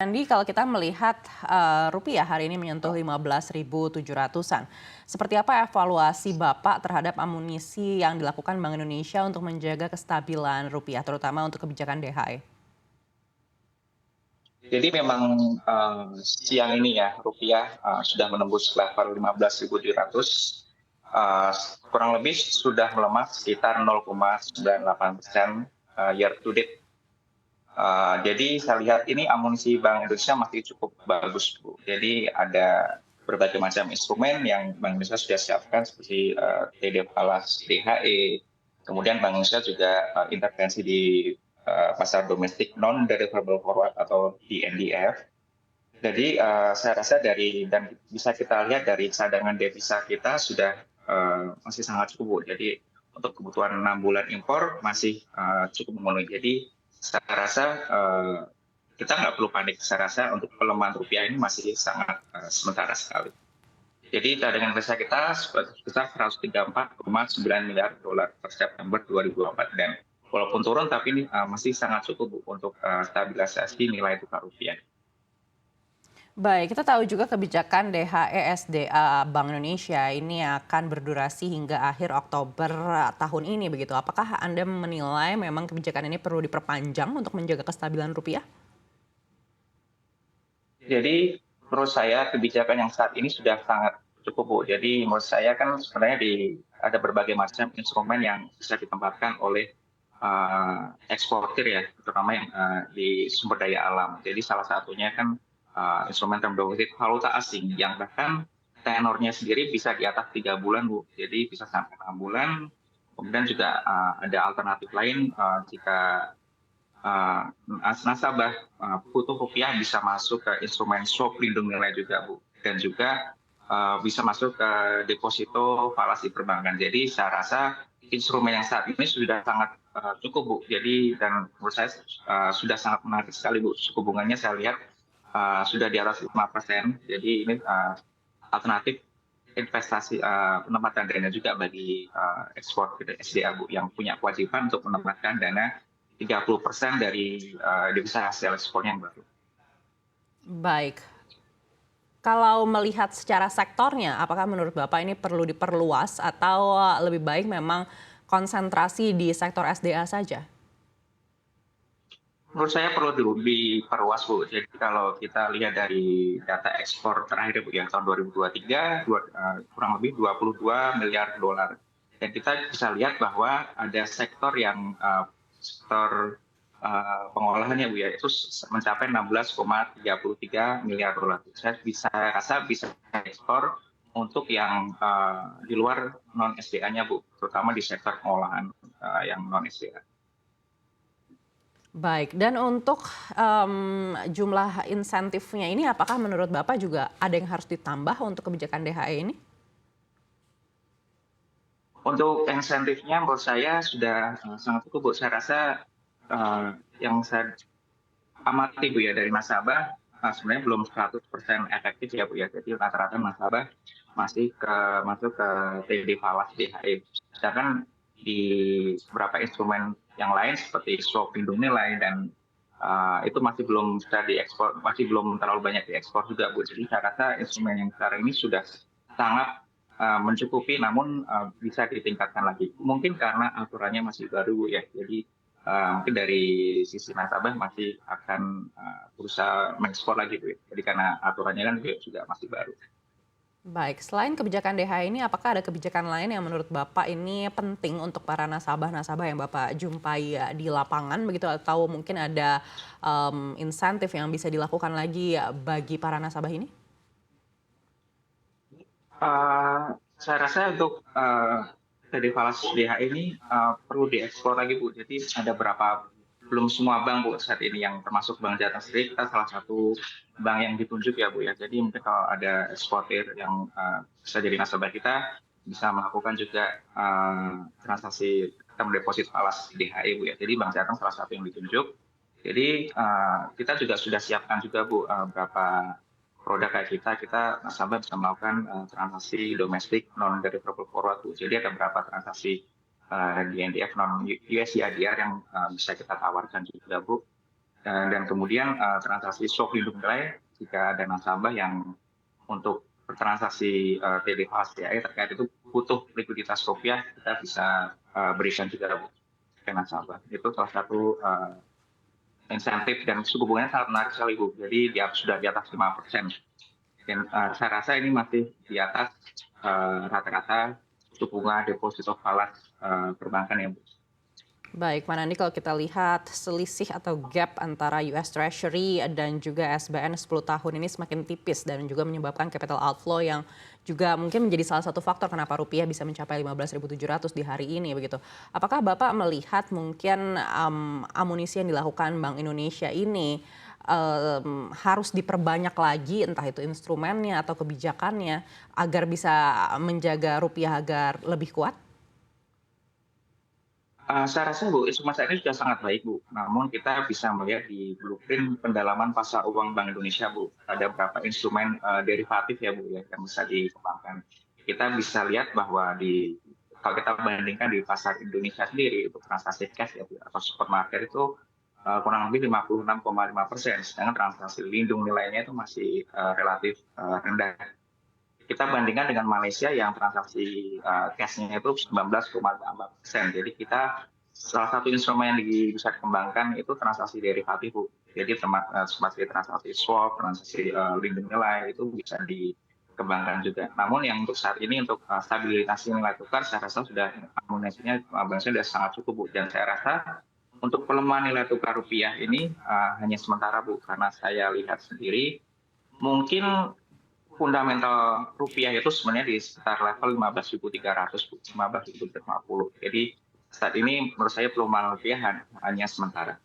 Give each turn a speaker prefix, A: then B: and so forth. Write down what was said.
A: Andi, kalau kita melihat rupiah hari ini menyentuh 15.700-an. Seperti apa evaluasi Bapak terhadap amunisi yang dilakukan Bank Indonesia untuk menjaga kestabilan rupiah, terutama untuk kebijakan DHE?
B: Jadi memang siang ini ya rupiah sudah menembus level 15.700, uh, kurang lebih sudah melemah sekitar 0,98% year to date. Jadi saya lihat ini amunisi Bank Indonesia masih cukup bagus, Bu. Jadi ada berbagai macam instrumen yang Bank Indonesia sudah siapkan seperti TD Falas DHE, kemudian Bank Indonesia juga intervensi di pasar domestik non deliverable forward atau DNDF. Jadi saya rasa dan bisa kita lihat dari cadangan devisa kita sudah masih sangat cukup, Bu. Jadi untuk kebutuhan 6 bulan impor masih cukup memenuhi. Jadi saya rasa kita nggak perlu panik. Saya rasa untuk pelemahan rupiah ini masih sangat sementara sekali. Jadi cadangan devisa kita sebesar 134,9 miliar dolar per September 2024, dan walaupun turun tapi ini masih sangat cukup, Bu, untuk stabilisasi nilai tukar rupiah.
A: Baik, kita tahu juga kebijakan DHE SDA Bank Indonesia ini akan berdurasi hingga akhir Oktober tahun ini begitu. Apakah Anda menilai memang kebijakan ini perlu diperpanjang untuk menjaga kestabilan rupiah?
B: Jadi menurut saya kebijakan yang saat ini sudah sangat cukup, Bu. Jadi menurut saya kan sebenarnya ada berbagai macam instrumen yang bisa ditempatkan oleh eksportir ya, terutama yang di sumber daya alam. Jadi salah satunya kan instrumen term deposit valuta asing yang bahkan tenornya sendiri bisa di atas 3 bulan, Bu. Jadi bisa sampai 6 bulan. Kemudian juga ada alternatif lain jika nasabah butuh rupiah bisa masuk ke instrumen swap lindung nilai juga, Bu, dan juga bisa masuk ke deposito falas di perbankan. Jadi saya rasa instrumen yang saat ini sudah sangat cukup, Bu. Jadi dan menurut saya sudah sangat menarik sekali, Bu. Suku bunganya saya lihat sudah di atas 5%. Jadi ini alternatif investasi penempatan dana juga bagi ekspor SDA, Bu, yang punya kewajiban untuk menempatkan dana 30% dari devisa hasil ekspornya yang baru.
A: Baik. Kalau melihat secara sektornya, apakah menurut Bapak ini perlu diperluas atau lebih baik memang konsentrasi di sektor SDA saja?
B: Menurut saya perlu diperluas, Bu. Jadi kalau kita lihat dari data ekspor terakhir, Bu, yang tahun 2023 kurang lebih 22 miliar dolar. Dan kita bisa lihat bahwa ada sektor yang sektor pengolahannya, Bu, ya, itu mencapai 16,33 miliar dolar. Saya rasa bisa ekspor untuk yang di luar non SDA-nya, Bu, terutama di sektor pengolahan yang non SDA.
A: Baik, dan untuk jumlah insentifnya ini apakah menurut Bapak juga ada yang harus ditambah untuk kebijakan DHE ini?
B: Untuk insentifnya menurut saya sudah sangat cukup, Bu. Saya rasa yang saya amati, Bu, ya, dari nasabah sebenarnya belum 100% efektif ya, Bu, ya. Jadi rata-rata nasabah masih masuk ke TD Falas DHE. Sedangkan di beberapa instrumen yang lain seperti swap lindung nilai dan itu masih belum bisa diekspor, masih belum terlalu banyak diekspor juga, Bu. Jadi saya rasa instrumen yang sekarang ini sudah sangat mencukupi, namun bisa ditingkatkan lagi. Mungkin karena aturannya masih baru, Bu, ya. Jadi mungkin dari sisi nasabah masih akan berusaha mengekspor lagi, Bu, ya. Jadi karena aturannya kan juga masih baru.
A: Baik, selain kebijakan DHE ini apakah ada kebijakan lain yang menurut Bapak ini penting untuk para nasabah-nasabah yang Bapak jumpai di lapangan begitu, atau mungkin ada insentif yang bisa dilakukan lagi bagi para nasabah ini?
B: Saya rasa untuk TD Falas DHE ini perlu dieksplor lagi, Bu. Jadi ada belum semua bank, Bu, saat ini, yang termasuk Bank Jateng sendiri, kita salah satu bank yang ditunjuk ya, Bu, ya. Jadi mungkin kalau ada eksportir yang bisa jadi nasabah kita, bisa melakukan juga transaksi term deposit falas DHE, Bu, ya. Jadi Bank Jateng salah satu yang ditunjuk. Jadi kita juga sudah siapkan juga, Bu, berapa produk kayak kita nasabah bisa melakukan transaksi domestik non deliverable forward, Bu. Jadi ada beberapa transaksi di NDF non USD ADR yang bisa kita tawarkan juga, Bu. Dan kemudian transaksi swap lindung nilai jika ada nasabah yang untuk bertransaksi TD HCI terkait itu butuh likuiditas rupiah, kita bisa berikan juga ke nasabah. Itu salah satu insentif dan suku bunganya sangat menarik sekali Bu. Jadi sudah di atas 5%. Dan saya rasa ini masih di atas rata-rata suku bunga deposito falas perbankan ya Bu.
A: Baik, Pak Nandi, kalau kita lihat selisih atau gap antara US Treasury dan juga SBN 10 tahun ini semakin tipis dan juga menyebabkan capital outflow yang juga mungkin menjadi salah satu faktor kenapa rupiah bisa mencapai 15.700 di hari ini begitu. Apakah Bapak melihat mungkin amunisi yang dilakukan Bank Indonesia ini harus diperbanyak lagi, entah itu instrumennya atau kebijakannya, agar bisa menjaga rupiah agar lebih kuat?
B: Saya rasa Bu, instrumen saat ini sudah sangat baik Bu. Namun kita bisa melihat di blueprint pendalaman pasar uang Bank Indonesia Bu. Ada beberapa instrumen derivatif ya Bu ya yang bisa dikembangkan. Kita bisa lihat bahwa kalau kita bandingkan di pasar Indonesia sendiri untuk transaksi cash ya Bu, atau supermarket itu kurang lebih 56,5%, sedangkan transaksi lindung nilainya itu masih relatif rendah. Kita bandingkan dengan Malaysia yang transaksi cash-nya itu 19,4%. Jadi kita salah satu instrumen yang bisa dikembangkan itu transaksi derivatif Bu. Jadi seperti transaksi swap, transaksi lindung nilai itu bisa dikembangkan juga. Namun yang untuk saat ini untuk stabilitas nilai tukar saya rasa sudah amunisinya sudah sangat cukup Bu. Dan saya rasa untuk pelemahan nilai tukar rupiah ini hanya sementara Bu, karena saya lihat sendiri mungkin fundamental rupiah itu sebenarnya di sekitar level 15.300, 15.350. Jadi saat ini menurut saya pelemahan rupiah hanya sementara.